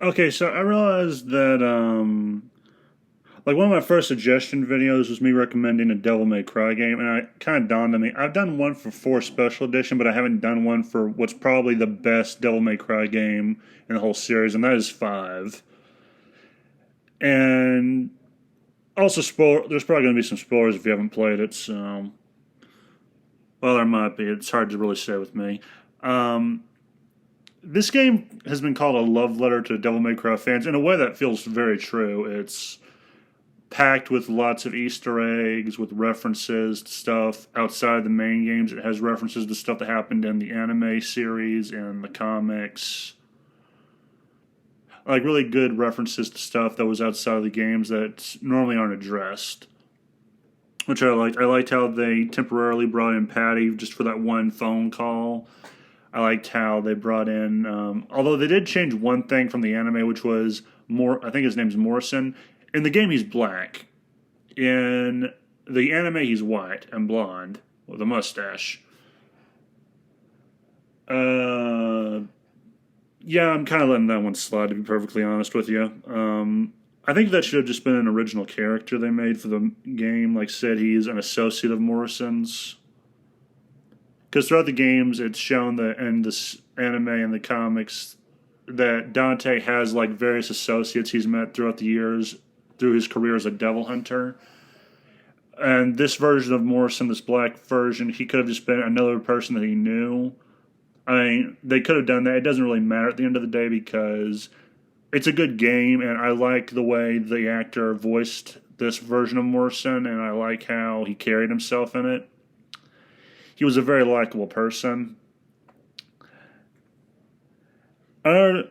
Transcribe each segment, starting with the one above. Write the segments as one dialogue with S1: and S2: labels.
S1: Okay, so I realized that like one of my first suggestion videos was me recommending a Devil May Cry game, and it kind of dawned on me. I've done one for 4 Special Edition, but I haven't done one for what's probably the best Devil May Cry game in the whole series, and that is 5. And also, there's probably going to be some spoilers if you haven't played it, so. Well, there might be. It's hard to really say with me. Um, this game has been called a love letter to Devil May Cry fans. In a way, that feels very true. It's packed with lots of Easter eggs, with references to stuff outside the main games. It has references to stuff that happened in the anime series and the comics. Like really good references to stuff that was outside of the games that normally aren't addressed. Which I liked. I liked how they temporarily brought in Patty just for that one phone call. I liked how they brought in, although they did change one thing from the anime, which was more. I think his name's Morrison. In the game, he's black. In the anime, he's white and blonde with a mustache. Uh, yeah, I'm kind of letting that one slide, to be perfectly honest with you. I think that should have just been an original character they made for the game. Like said, he's an associate of Morrison's. Because throughout the games, it's shown that in this anime and the comics that Dante has like various associates he's met throughout the years through his career as a devil hunter. And this version of Morrison, this black version, he could have just been another person that he knew. I mean, they could have done that. It doesn't really matter at the end of the day because it's a good game, and I like the way the actor voiced this version of Morrison, and I like how he carried himself in it. He was a very likable person. Uh,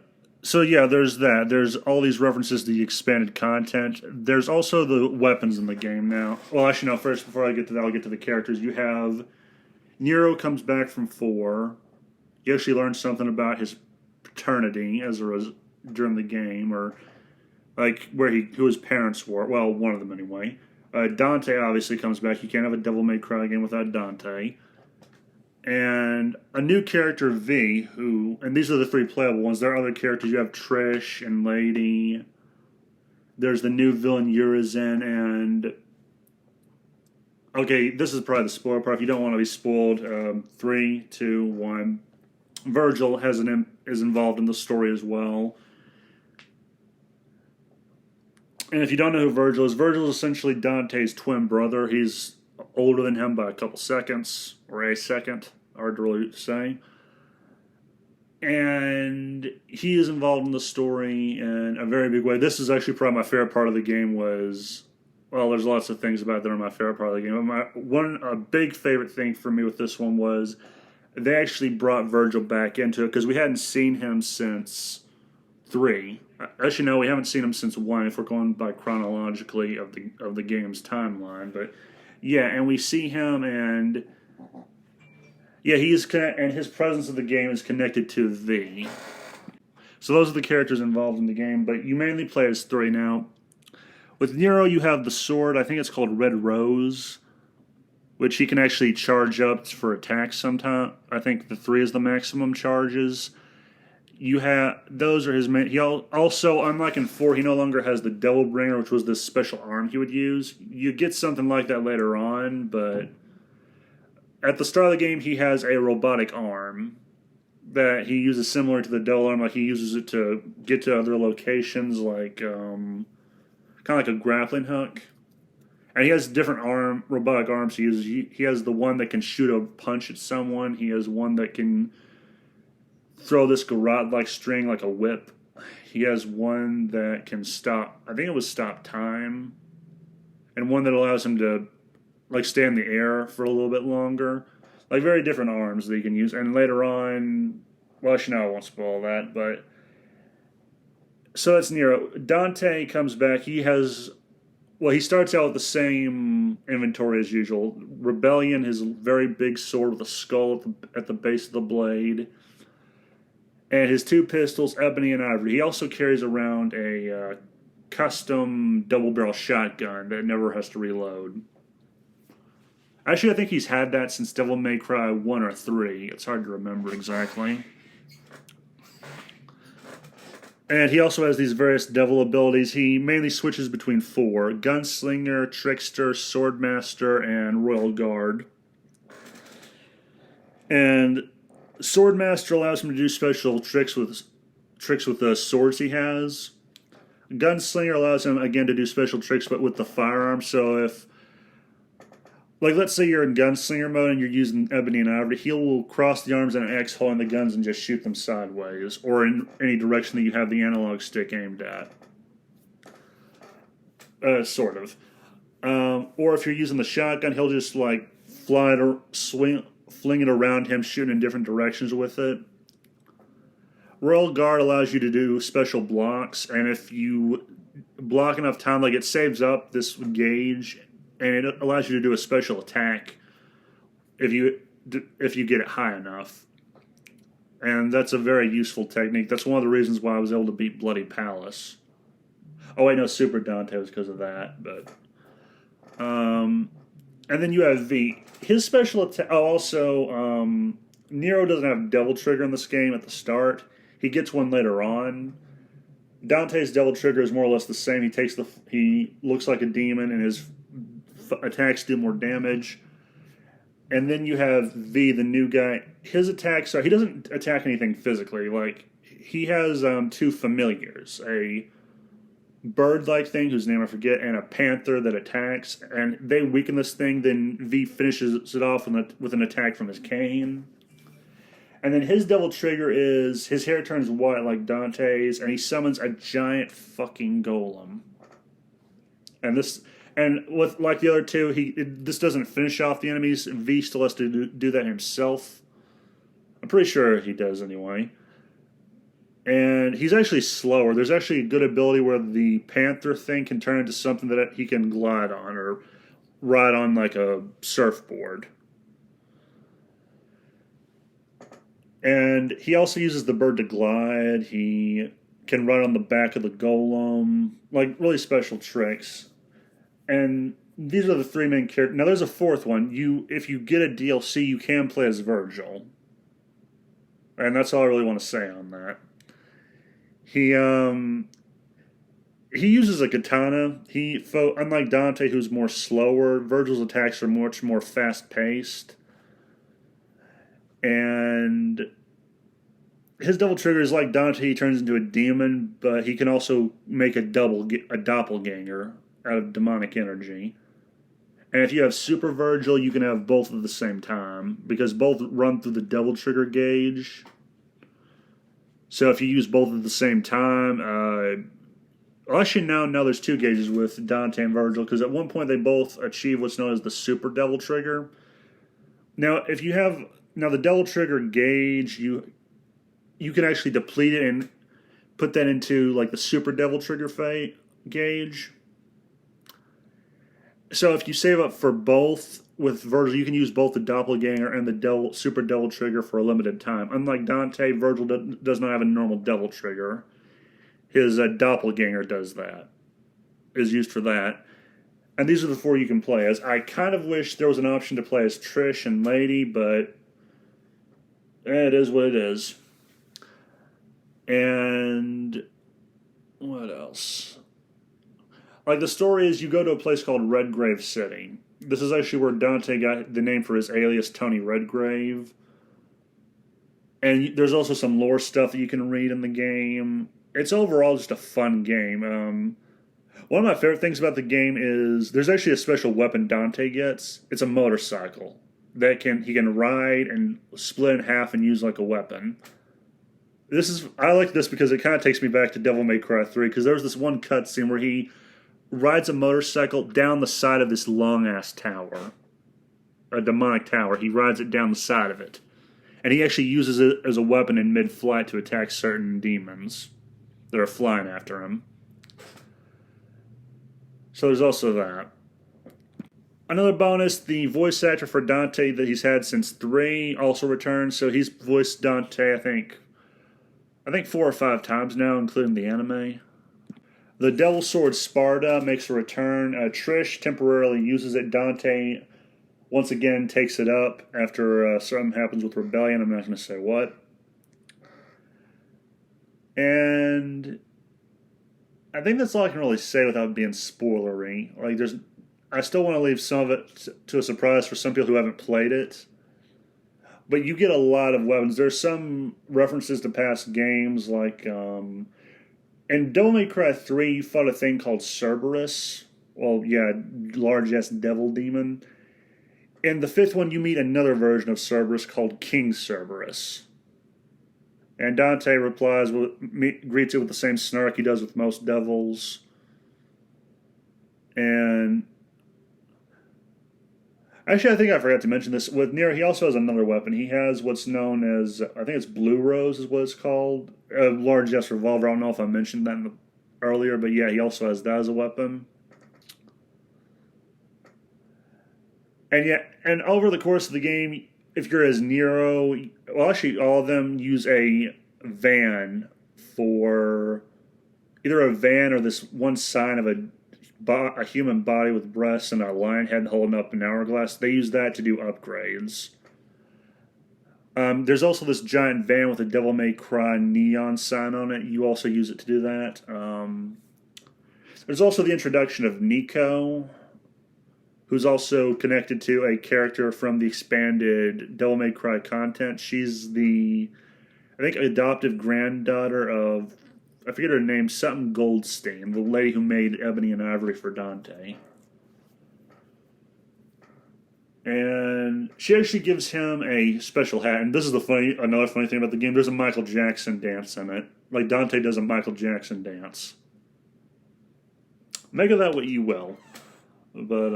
S1: so yeah, there's that. There's all these references to the expanded content. There's also the weapons in the game now. Well, actually, no. First, before I get to that, I'll get to the characters. You have Nero comes back from 4. You actually learn something about his paternity during the game, or like who his parents were. Well, one of them anyway. Dante obviously comes back. You can't have a Devil May Cry game without Dante. And a new character, V, and these are the 3 playable ones. There are other characters. You have Trish and Lady. There's the new villain Urizen, and okay, this is probably the spoiler part. If you don't want to be spoiled, 3, 2, 1. Virgil is involved in the story as well. And if you don't know who Virgil is essentially Dante's twin brother. He's older than him by a couple seconds, or a second, hard to really say. And he is involved in the story in a very big way. This is actually probably my favorite part of the game was, well, there's lots of things about that are my favorite part of the game. A big favorite thing for me with this one was they actually brought Virgil back into it because we hadn't seen him since 3. Actually, no, we haven't seen him since 1 if we're going by chronologically of the game's timeline. But yeah, and we see him, and yeah, and his presence in the game is connected to V. So those are the characters involved in the game, but you mainly play as 3 now. With Nero, you have the sword. I think it's called Red Rose, which he can actually charge up for attacks sometime. I think the 3 is the maximum charges. Those are his main. He also, unlike in 4, he no longer has the Devil Bringer, which was this special arm he would use. You get something like that later on, but at the start of the game, he has a robotic arm that he uses similar to the Devil arm. Like he uses it to get to other locations, like kind of like a grappling hook. And he has different robotic arms he uses. He has the one that can shoot a punch at someone. He has one that can throw this garrote-like string like a whip. He has one that can stop, I think it was stop time. And one that allows him to like stay in the air for a little bit longer. Like very different arms that he can use. And later on, well, actually no, I won't spoil that, but so that's Nero. Dante comes back. He starts out with the same inventory as usual. Rebellion, his very big sword with a skull at the base of the blade. And his 2 pistols, Ebony and Ivory. He also carries around a custom double-barrel shotgun that never has to reload. Actually, I think he's had that since Devil May Cry 1 or 3. It's hard to remember exactly. And he also has these various devil abilities. He mainly switches between four: Gunslinger, Trickster, Swordmaster, and Royal Guard. And Swordmaster allows him to do special tricks with the swords he has. Gunslinger allows him again to do special tricks, but with the firearm. So if, like, let's say you're in Gunslinger mode and you're using Ebony and Ivory, he will cross the arms and an X holding the guns and just shoot them sideways or in any direction that you have the analog stick aimed at. Sort of. Or if you're using the shotgun, he'll just like fly it or fling it around him, shooting in different directions with it. Royal Guard allows you to do special blocks, and if you block enough time, like it saves up this gauge, and it allows you to do a special attack if you get it high enough. And that's a very useful technique. That's one of the reasons why I was able to beat Bloody Palace. Oh wait, no, Super Dante was because of that, but and then you have V. His special attack. Oh, also, Nero doesn't have Devil Trigger in this game at the start. He gets one later on. Dante's Devil Trigger is more or less the same. He looks like a demon, and his attacks do more damage. And then you have V, the new guy. His attacks are, he doesn't attack anything physically. Like, he has two familiars, a bird-like thing whose name I forget, and a panther that attacks. And they weaken this thing. Then V finishes it off with an attack from his cane. And then his Devil Trigger is, his hair turns white like Dante's, and he summons a giant fucking golem. And with like the other two, this doesn't finish off the enemies. V still has to do that himself. I'm pretty sure he does anyway. And he's actually slower. There's actually a good ability where the panther thing can turn into something that he can glide on or ride on like a surfboard. And he also uses the bird to glide. He can ride on the back of the golem. Like, really special tricks. And these are the three main characters. Now, there's a fourth one. If you get a DLC, you can play as Virgil. And that's all I really want to say on that. He uses a katana. Unlike Dante, who's more slower, Virgil's attacks are much more fast-paced. And his Devil Trigger is like Dante. He turns into a demon, but he can also make a doppelganger out of demonic energy. And if you have Super Virgil, you can have both at the same time, because both run through the Devil Trigger gauge. So if you use both at the same time, actually now there's two gauges with Dante and Virgil, because at one point they both achieve what's known as the Super Devil Trigger. Now, the Devil Trigger gauge, you can actually deplete it and put that into like the Super Devil Trigger gauge. So if you save up for both with Virgil, you can use both the Doppelganger and the Super Devil Trigger for a limited time. Unlike Dante, Virgil does not have a normal Devil Trigger. His Doppelganger is used for that. And these are the four you can play as. I kind of wish there was an option to play as Trish and Lady, but it is what it is. And what else? Like, the story is you go to a place called Redgrave City. This is actually where Dante got the name for his alias, Tony Redgrave. And there's also some lore stuff that you can read in the game. It's overall just a fun game. One of my favorite things about the game is there's actually a special weapon Dante gets. It's a motorcycle that he can ride and split in half and use like a weapon. I like this because it kind of takes me back to Devil May Cry 3, because there was this one cutscene where he rides a motorcycle down the side of this long-ass tower. A demonic tower. He rides it down the side of it. And he actually uses it as a weapon in mid-flight to attack certain demons that are flying after him. So there's also that. Another bonus, the voice actor for Dante that he's had since 3 also returns. So he's voiced Dante, I think 4 or 5 times now, including the anime. The Devil Sword Sparta makes a return. Trish temporarily uses it. Dante, once again, takes it up after something happens with Rebellion. I'm not going to say what. And I think that's all I can really say without being spoilery. I still want to leave some of it to a surprise for some people who haven't played it. But you get a lot of weapons. There's some references to past games, like in Devil May Cry 3, you fought a thing called Cerberus. Well, yeah, large ass devil demon. In the fifth one, you meet another version of Cerberus called King Cerberus. And Dante greets it with the same snark he does with most devils. And actually, I think I forgot to mention this. With Nero, he also has another weapon. He has what's known as, I think it's Blue Rose is what it's called. A large ass revolver. I don't know if I mentioned that earlier, but yeah, he also has that as a weapon. And yeah, and over the course of the game, if you're as Nero, well, actually, all of them use a van for either a van or this one sign of a human body with breasts and a lion head holding up an hourglass. They use that to do upgrades. There's also this giant van with a Devil May Cry neon sign on it. You also use it to do that. There's also the introduction of Nico, who's also connected to a character from the expanded Devil May Cry content. She's the, I think, adoptive granddaughter of, I forget her name, something Goldstein, the lady who made Ebony and Ivory for Dante. And she actually gives him a special hat. And this is another funny thing about the game. There's a Michael Jackson dance in it. Like Dante does a Michael Jackson dance. Make of that what you will. But,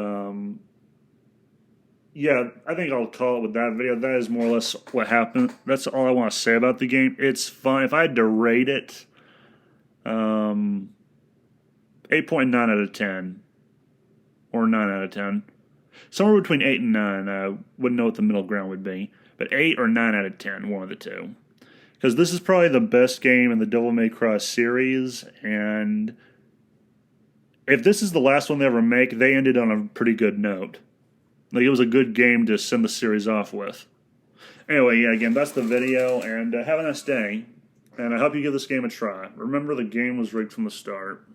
S1: yeah, I think I'll call it with that video. That is more or less what happened. That's all I want to say about the game. It's fun. If I had to rate it, 8.9 out of 10. Or 9 out of 10. Somewhere between 8 and 9. I wouldn't know what the middle ground would be. But 8 or 9 out of 10, one of the two. Because this is probably the best game in the Devil May Cry series, and if this is the last one they ever make, they ended on a pretty good note. Like, it was a good game to send the series off with. Anyway, yeah, again, that's the video, and have a nice day. And I hope you give this game a try. Remember, the game was rigged from the start.